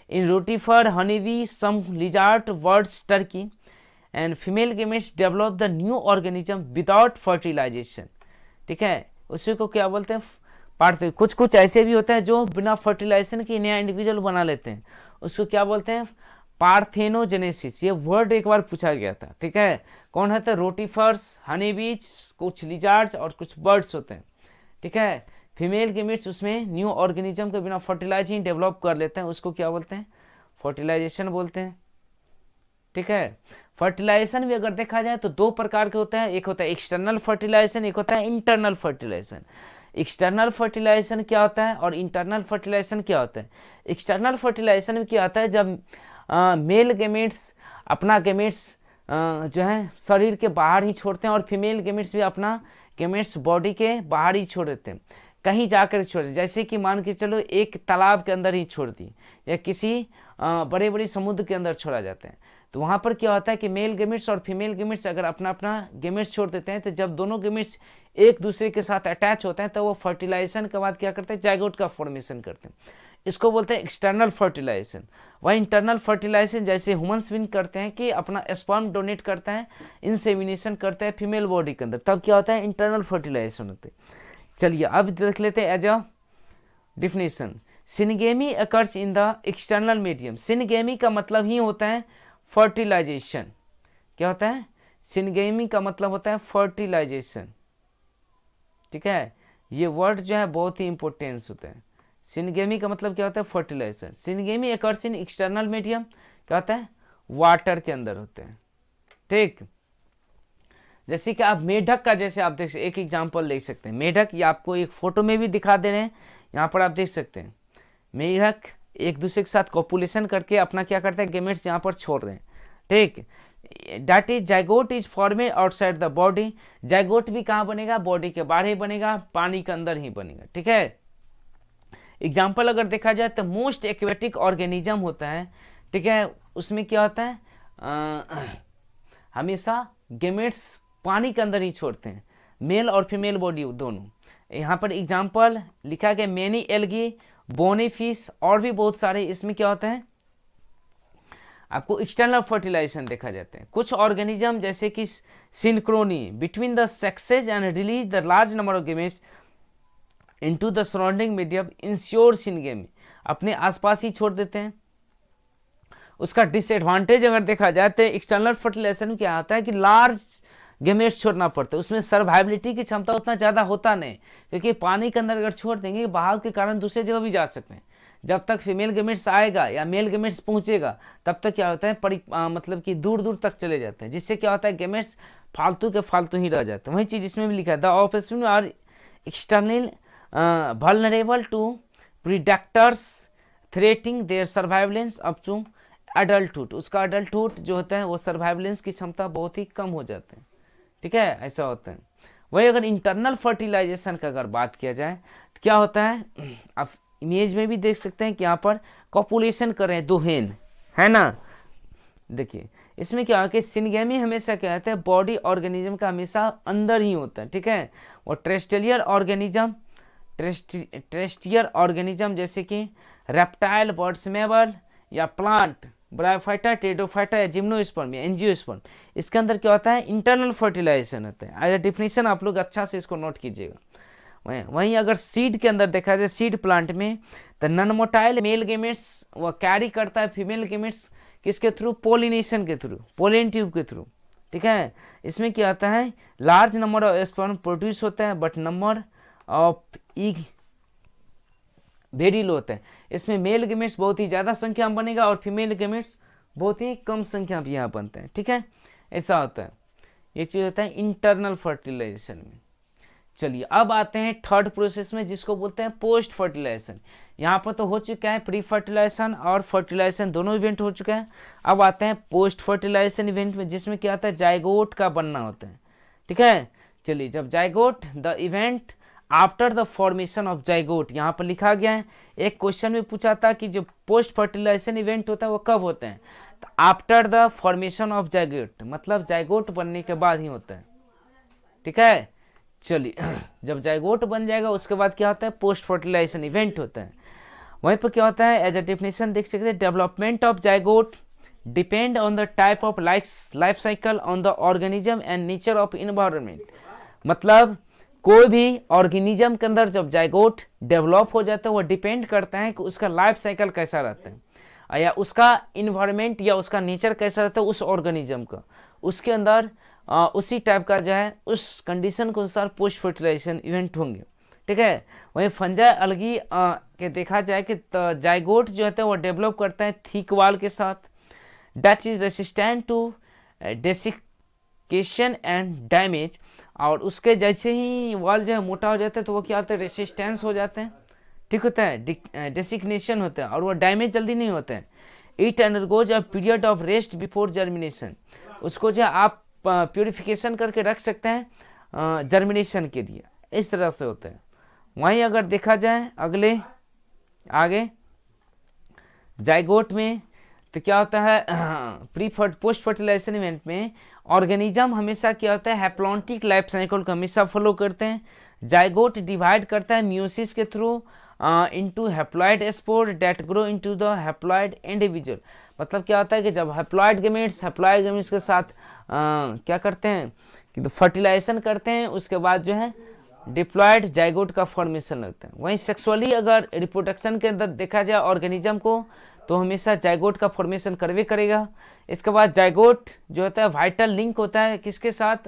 Speaker 1: In rotifer, honeybee, some lizard, birds, turkey and female gametes develop the new organism without fertilization. ठीक है, उसी को क्या बोलते हैं, पार्थ। कुछ कुछ ऐसे भी होते हैं जो बिना फर्टिलाइजेशन के नया इंडिविजुअल बना लेते हैं, उसको क्या बोलते हैं, पार्थेनोजेनेसिस। ये वर्ड एक बार पूछा गया था। ठीक है, कौन है, तो रोटिफर्स, हनी बीज, कुछ लिजार्ड्स और कुछ बर्ड्स होते हैं। ठीक है, फीमेल गेमेट्स उसमें न्यू ऑर्गेनिज्म के बिना फर्टिलाइजिंग डेवलप कर लेते हैं, उसको क्या बोलते हैं, फर्टिलाइजेशन बोलते हैं। ठीक है, फर्टिलाइजेशन भी अगर देखा जाए तो दो प्रकार के होते हैं, एक होता है एक्सटर्नल फर्टिलाइजेशन, एक होता है इंटरनल फर्टिलाइजेशन। एक्सटर्नल फर्टिलाइजेशन क्या होता है और इंटरनल फर्टिलाइजेशन क्या होता है। एक्सटर्नल फर्टिलाइजेशन में क्या होता है, जब मेल गेमेट्स अपना गेमेट्स जो है शरीर के बाहर ही छोड़ते हैं और फीमेल गेमेट्स भी अपना गेमेट्स बॉडी के बाहर ही छोड़ देते हैं, कहीं जाकर छोड़, जैसे कि मान के चलो एक तालाब के अंदर ही छोड़ दी या किसी बड़े बड़े समुद्र के अंदर छोड़ा जाता है। तो वहाँ पर क्या होता है कि मेल गेमेट्स और फीमेल गेमेट्स अगर अपना अपना गेमेट्स छोड़ देते हैं, तो जब दोनों गेमेट्स एक दूसरे के साथ अटैच होते हैं तो वो फर्टिलाइजेशन के बाद क्या करते हैं, जाइगोट का फॉर्मेशन करते हैं, इसको बोलते हैं एक्सटर्नल फर्टिलाइजेशन। वही इंटरनल फर्टिलाइजेशन जैसे ह्यूमंस भी करते हैं कि अपना स्पर्म डोनेट करते हैं, इंसेमिनेशन करते हैं फीमेल बॉडी के अंदर, तब क्या होता है, इंटरनल फर्टिलाइजेशन होते हैं। चलिए अब देख लेते हैं as a definition. Syngamy occurs in the external medium. Syngamy का मतलब ही होता है फर्टिलाइजेशन। क्या होता है, सिनगेमी का मतलब होता है फर्टिलाइजेशन। ठीक है, ये वर्ड जो है बहुत ही इंपॉर्टेंस होता है। सिनगेमी का मतलब क्या होता है, fertilisation. Syngamy occurs in external medium, क्या होता है, वाटर के अंदर होते हैं। ठीक, जैसे कि आप मेढक का, जैसे आप देख एक एग्जांपल देख सकते हैं, मेढक, ये आपको एक फोटो में भी दिखा दे रहे हैं, यहाँ पर आप देख सकते हैं मेढक एक दूसरे के साथ कॉपुलेशन करके अपना क्या करते हैं, गेमेट्स यहाँ पर छोड़ रहे हैं। ठीक, that is zygote is formed outside the body. Zygote भी कहाँ बनेगा, बॉडी के बाहर ही बनेगा, पानी के अंदर ही बनेगा। ठीक है, एग्जाम्पल अगर देखा जाए तो मोस्ट एक्वेटिक ऑर्गेनिज्म होता है। ठीक है, उसमें क्या होता है, हमेशा गेमेट्स पानी के अंदर ही छोड़ते हैं, मेल और फीमेल बॉडी दोनों। यहाँ पर एग्जाम्पल लिखा गया मेनी एल्गी, बोनीफिश और भी बहुत सारे। इसमें क्या होता है, आपको एक्सटर्नल फर्टिलाइजेशन देखा जाता है। कुछ ऑर्गेनिज्म जैसे कि Synchrony between the sexes and release the large number of gametes into the surrounding medium ensure syngamy, अपने आसपास ही छोड़ देते हैं। उसका डिसएडवांटेज अगर देखा जाए तो एक्सटर्नल फर्टिलाइजेशन क्या होता है कि लार्ज गेमेट्स छोड़ना पड़ता है, उसमें सर्वाइबिलिटी की क्षमता उतना ज़्यादा होता नहीं, क्योंकि पानी के अंदर अगर छोड़ देंगे बहाव के कारण दूसरे जगह भी जा सकते हैं। जब तक फीमेल गेमेट्स आएगा या मेल गेमेट्स पहुंचेगा तब तक क्या होता है, मतलब कि दूर दूर तक चले जाते हैं, जिससे क्या होता है गेमेट्स फालतू के फालतू ही रह जाते हैं। वही चीज़ इसमें भी लिखा है, the offspring are external vulnerable to predators threatening their surveillance up to adulthood। उसका adulthood जो होता है वो सर्वाइवेलेंस की क्षमता बहुत ही कम हो जाते हैं। ठीक है, ऐसा होता है। वही अगर इंटरनल फर्टिलाइजेशन का अगर बात किया जाए तो क्या होता है, आप इमेज में भी देख सकते हैं कि यहाँ पर कॉपुलेशन कर रहे हैं दो हेन, है ना। देखिए इसमें क्या है कि सिनगेमी हमेशा क्या होता है, बॉडी ऑर्गेनिज्म का हमेशा अंदर ही होता है। ठीक है, और टेरेस्ट्रियल ऑर्गेनिज्म, टेरेस्ट्रियल ऑर्गेनिज्म जैसे कि रेप्टाइल, बर्ड्स, मेमल या प्लांट, ब्रायोफाइटा, टेडोफाइटा या जिम्नोस्पर्म या एंजियोस्पर्म, इसके अंदर क्या होता है, इंटरनल फर्टिलाइजेशन होता है। एज डिफिनेशन आप लोग अच्छा से इसको नोट कीजिएगा। वहीं अगर सीड के अंदर देखा जाए, सीड प्लांट में तो नॉन मोटाइल मेल गेमेट्स वो कैरी करता है फीमेल गेमेट्स किसके थ्रू, पोलिनेशन के थ्रू, पोलिन ट्यूब के थ्रू। ठीक है, इसमें क्या आता है, large number of sperm produce होता है but number of egg very low होता है। इसमें मेल गेमेट्स बहुत ही ज़्यादा संख्या में बनेगा और फीमेल गेमेट्स बहुत ही कम संख्या में यहाँ बनते हैं। ठीक है, ऐसा होता है, ये चीज़ होता है इंटरनल फर्टिलाइजेशन में। चलिए अब आते हैं थर्ड प्रोसेस में, जिसको बोलते हैं पोस्ट फर्टिलाइजेशन। यहाँ पर तो हो चुका है प्री फर्टिलाइजेशन और फर्टिलाइजेशन दोनों इवेंट हो चुके हैं। अब आते हैं पोस्ट फर्टिलाइजेशन इवेंट में, जिसमें क्या आता है, जाइगोट का बनना होता है। ठीक है, चलिए जब zygote the event after the formation of zygote, यहाँ पर लिखा गया है, एक क्वेश्चन में पूछा था कि जो पोस्ट फर्टिलाइजेशन इवेंट होता है वो कब होते हैं, तो after the formation of zygote, मतलब जाइगोट बनने के बाद ही होता है। ठीक है, चलिए जब जाइगोट बन जाएगा उसके बाद क्या होता है, पोस्ट फर्टिलाइजेशन इवेंट होता है। वहीं पर क्या होता है, एज अ डेफिनेशन देख सकते हैं, development of zygote depend on the type of life cycle on the organism and nature of environment. मतलब कोई भी ऑर्गेनिज्म के अंदर जब जाइगोट डेवलप हो जाता है वो डिपेंड करता है कि उसका लाइफ साइकिल कैसा रहता है या उसका इन्वायरमेंट या उसका नेचर कैसा रहता है उस ऑर्गेनिज्म का, उसके अंदर उसी टाइप का जो है उस कंडीशन के अनुसार पोस्ट फर्टिलाइजेशन इवेंट होंगे। ठीक है, वहीं फंजाई अलगी के देखा जाए कि जाइगोट जो है वो डेवलप करता है थिक वाल के साथ, that is resistant to desiccation and damage. और उसके जैसे ही वाल जो है मोटा हो जाता है तो वो क्या होता है, रेसिस्टेंस हो जाते हैं, ठीक होता है, डेसिग्नेशन होता है और वो डैमेज जल्दी नहीं होते हैं। It undergoes a period of rest before germination, उसको जो आप प्योरिफिकेशन करके रख सकते हैं जर्मिनेशन के लिए, इस तरह से होता है। वहीं अगर देखा जाए अगले आगे जाइगोट में तो क्या होता है, प्री पोस्ट फर्टिलाइजेशन इवेंट में ऑर्गेनिज्म हमेशा क्या होता है, हैप्लॉन्टिक लाइफ साइकिल को हमेशा फॉलो करते हैं। जाइगोट डिवाइड करता है मियोसिस के through into haploid spore that grow into the haploid individual. मतलब क्या होता है कि जब हैप्लॉइड गेमेट्स के साथ क्या करते हैं कि फर्टिलाइजेशन करते हैं, उसके बाद जो है डिप्लॉयड जाइगोट का फॉर्मेशन लगता है। वहीं सेक्सुअली अगर रिप्रोडक्शन के अंदर देखा जाए ऑर्गेनिज्म को तो हमेशा जाइगोट का फॉर्मेशन करवे करेगा। इसके बाद जाइगोट जो होता है वाइटल लिंक होता है किसके साथ,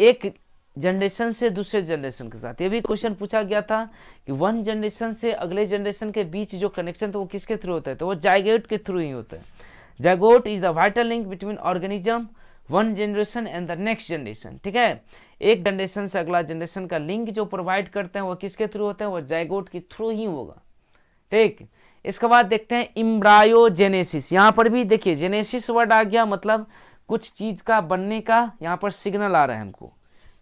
Speaker 1: एक जनरेशन से दूसरे जनरेशन के साथ। ये भी क्वेश्चन पूछा गया था कि वन जनरेशन से अगले जनरेशन के बीच जो कनेक्शन तो वो किसके थ्रू होता है, तो वो जाइगोट के थ्रू ही होता है। Zygote is the vital link between organism one generation and the next generation. ठीक है, एक जनरेशन से अगला जनरेशन का लिंक जो प्रोवाइड करते हैं वो किसके थ्रू होता है, वो जाइगोट के थ्रू ही होगा। ठीक, इसके बाद देखते हैं इम्ब्रायोजेनेसिस। यहाँ पर भी देखिए जेनेसिस वर्ड आ गया, मतलब कुछ चीज का बनने का यहाँ पर सिग्नल आ रहा है हमको।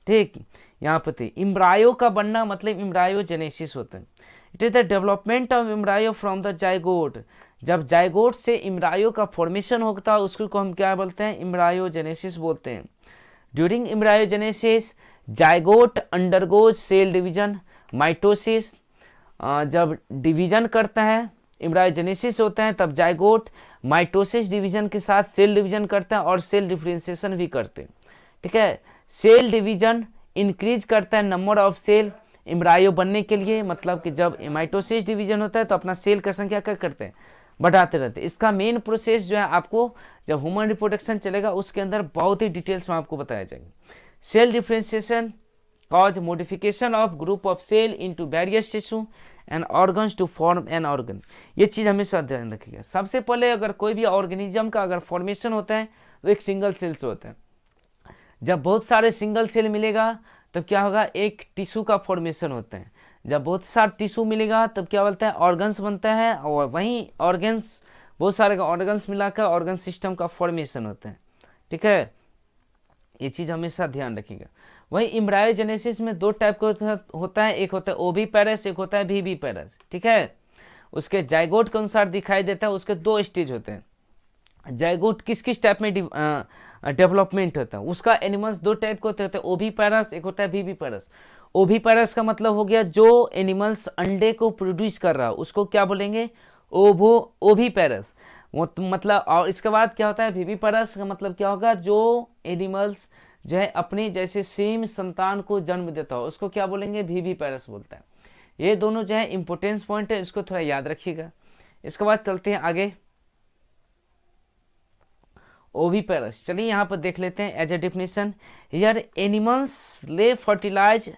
Speaker 1: ठीक, यहाँ पर थे इम्ब्रायो का बनना मतलब इम्ब्रायोजेनेसिस होता है। It is the development of embryo from the zygote. जब जाइगोट से इम्ब्रायो का फॉर्मेशन होता है उसको हम क्या बोलते हैं, इम्ब्रायोजेनेसिस बोलते हैं। During embryogenesis zygote undergoes cell division mitosis. जब डिवीजन करता है इम्ब्रायोजेनेसिस होता है तब जाइगोट माइटोसिस डिवीजन के साथ सेल डिवीजन करता है और सेल डिफरेंशिएशन भी करते हैं। ठीक है, सेल डिवीजन इंक्रीज करता है नंबर ऑफ सेल इम्ब्रायो बनने के लिए, मतलब कि जब माइटोसिस डिवीजन होता है तो अपना सेल का संख्या क्या करते हैं, बढ़ाते रहते हैं। इसका मेन प्रोसेस जो है आपको जब ह्यूमन रिप्रोडक्शन चलेगा उसके अंदर बहुत ही डिटेल्स में आपको बताया जाएगा। Cell differentiation cause modification of group of cell into various tissue and organs to form an organ. ये चीज हमेशा ध्यान रखिएगा। सबसे पहले अगर कोई भी ऑर्गेनिज्म का अगर फॉर्मेशन होता है तो एक सिंगल सेल से होता है। जब बहुत सारे सिंगल सेल मिलेगा तब क्या होगा, एक टिश्यू का फॉर्मेशन होता है। जब बहुत सारा टिश्यू मिलेगा तब क्या बोलता है, ऑर्गन्स बनता है और वहीं ऑर्गन्स बहुत सारे ऑर्गन्स मिलाकर ऑर्गन सिस्टम का फॉर्मेशन होता है। ठीक है, ये चीज हमेशा ध्यान रखिएगा। वहीं इम्ब्रायोजेनेसिस में दो टाइप का होता है, एक होता है ओवी पैरस, एक होता है वीवी पैरस। ठीक है, उसके जाइगोट के अनुसार दिखाई देता है। उसके दो स्टेज होते हैं। जाइगोट किस किस टाइप में डेवलपमेंट होता है, उसका एनिमल्स दो टाइप के होते हैं, ओवी पैरस, एक होता है वीवी पैरस। ओवी पैरस का मतलब हो गया जो एनिमल्स अंडे को प्रोड्यूस कर रहा है उसको क्या बोलेंगे, ओवी पैरस। वो मतलब, और इसके बाद क्या होता है वीवी पैरस का मतलब क्या होगा, जो एनिमल्स जो है अपने जैसे सेम संतान को जन्म देता हो उसको क्या बोलेंगे, वीवी पैरस बोलता है। ये दोनों जो है इंपोर्टेंस पॉइंट है, इसको थोड़ा याद रखिएगा। इसके बाद चलते हैं आगे, ओवीपेरस। चलिए यहाँ पर देख लेते हैं as a definition. Here animals lay fertilise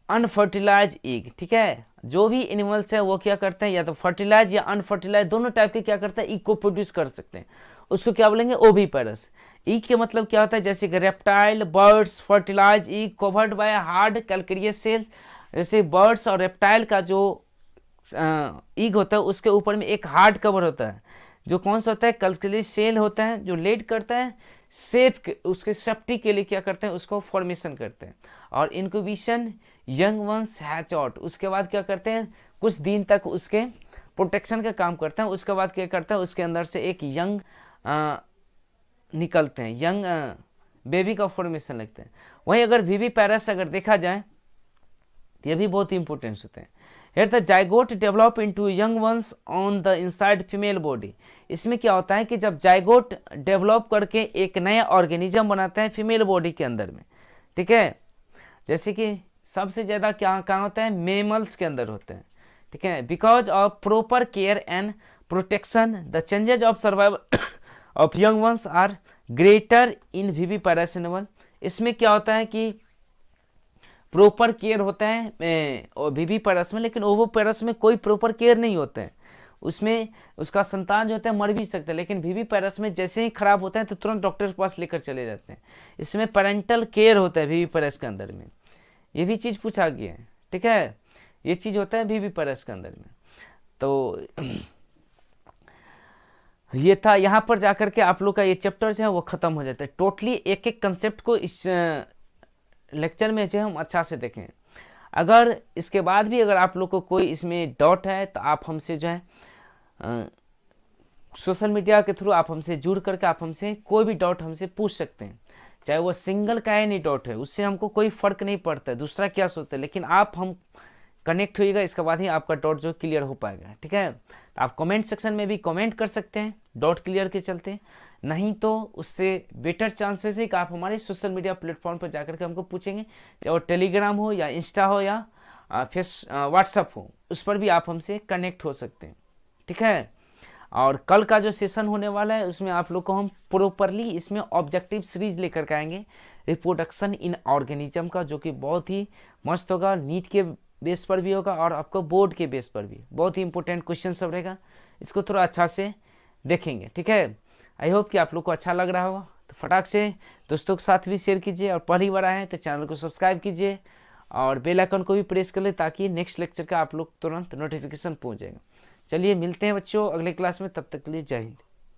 Speaker 1: unfertilise egg. ठीक है, जो भी एनिमल्स है वो क्या करते हैं, या तो फर्टिलाइज या अनफर्टिलाइज दोनों टाइप के क्या करते हैं, ईग को प्रोड्यूस कर सकते हैं। उसको क्या बोलेंगे, ओवीपेरस। ईग के मतलब क्या होता है, जैसे कि reptile birds fertilize egg covered by hard calcareous shells. जैसे बर्ड्स और रेप्टाइल का जो ईग होता है उसके ऊपर में एक हार्ड कवर होता है जो कौन सा होता है, कैल्केरियस सेल होता है जो लेड करता है सेफ उसके सेफ्टी के लिए क्या करते हैं, उसको फॉर्मेशन करते हैं। और incubation young ones hatch out, उसके बाद क्या करते हैं कुछ दिन तक उसके प्रोटेक्शन का काम करते हैं। उसके बाद क्या करते हैं, उसके अंदर से एक यंग निकलते हैं, यंग बेबी का फॉर्मेशन लगते हैं। वहीं अगर वीवी पैरस अगर देखा जाए तो ये भी बहुत इंपॉर्टेंट होते हैं। Here the zygote develop into young ones on the inside female body. इसमें क्या होता है कि जब जाइगोट डेवलप करके एक नया ऑर्गेनिज्म बनाता है फीमेल बॉडी के अंदर में, ठीक है। जैसे कि सबसे ज़्यादा कहाँ होता है, मेमल्स के अंदर होते हैं, ठीक है। Because of proper care and protection the chances of survival of young ones are greater in viviparous animal. इसमें क्या होता है कि प्रॉपर केयर होता है विविपाइरस में, लेकिन ओविपाइरस में कोई प्रॉपर केयर नहीं होता है, उसमें उसका संतान जो होता है मर भी सकता है, लेकिन विविपाइरस में जैसे ही खराब होता है तो तुरंत डॉक्टर के पास लेकर चले जाते हैं। इसमें पेरेंटल केयर होता है विविपाइरस के अंदर में, ये भी चीज़ पूछा गया है, ठीक है। ये चीज़ होता है विविपाइरस के अंदर में। तो ये था, यहाँ पर जाकर के आप लोग का ये चैप्टर जो है वो ख़त्म हो जाता है। टोटली एक एक कंसेप्ट को इस लेक्चर में जो हम अच्छा से देखें। अगर इसके बाद भी अगर आप लोग को कोई इसमें डाउट है तो आप हमसे जो है सोशल मीडिया के थ्रू आप हमसे जुड़ करके आप हमसे कोई भी डाउट हमसे पूछ सकते हैं, चाहे वो सिंगल का है नहीं डाउट है, उससे हमको कोई फ़र्क नहीं पड़ता है दूसरा क्या सोचता है, लेकिन आप हम कनेक्ट होइएगा, इसके बाद ही आपका डाउट जो क्लियर हो पाएगा, ठीक है। तो आप कमेंट सेक्शन में भी कमेंट कर सकते हैं डाउट क्लियर के चलते, नहीं तो उससे बेटर चांसेस है कि आप हमारे सोशल मीडिया प्लेटफॉर्म पर जाकर के हमको पूछेंगे, चाहे वो टेलीग्राम हो या इंस्टा हो या व्हाट्सअप हो, उस पर भी आप हमसे कनेक्ट हो सकते हैं, ठीक है। और कल का जो सेशन होने वाला है उसमें आप लोग को हम प्रॉपरली इसमें ऑब्जेक्टिव सीरीज लेकर के आएंगे रिप्रोडक्शन इन ऑर्गेनिज्म का, जो कि बहुत ही मस्त होगा, नीट के बेस पर भी होगा और आपको बोर्ड के बेस पर भी बहुत ही इंपॉर्टेंट क्वेश्चन सब रहेगा, इसको थोड़ा अच्छा से देखेंगे, ठीक है। आई होप कि आप लोग को अच्छा लग रहा होगा, तो फटाक से दोस्तों के साथ भी शेयर कीजिए, और पहली बार आए हैं तो चैनल को सब्सक्राइब कीजिए और बेल आइकन को भी प्रेस कर ले, ताकि नेक्स्ट लेक्चर का आप लोग तुरंत नोटिफिकेशन पहुंच जाएगा। चलिए मिलते हैं बच्चों अगले क्लास में, तब तक के लिए जय हिंद।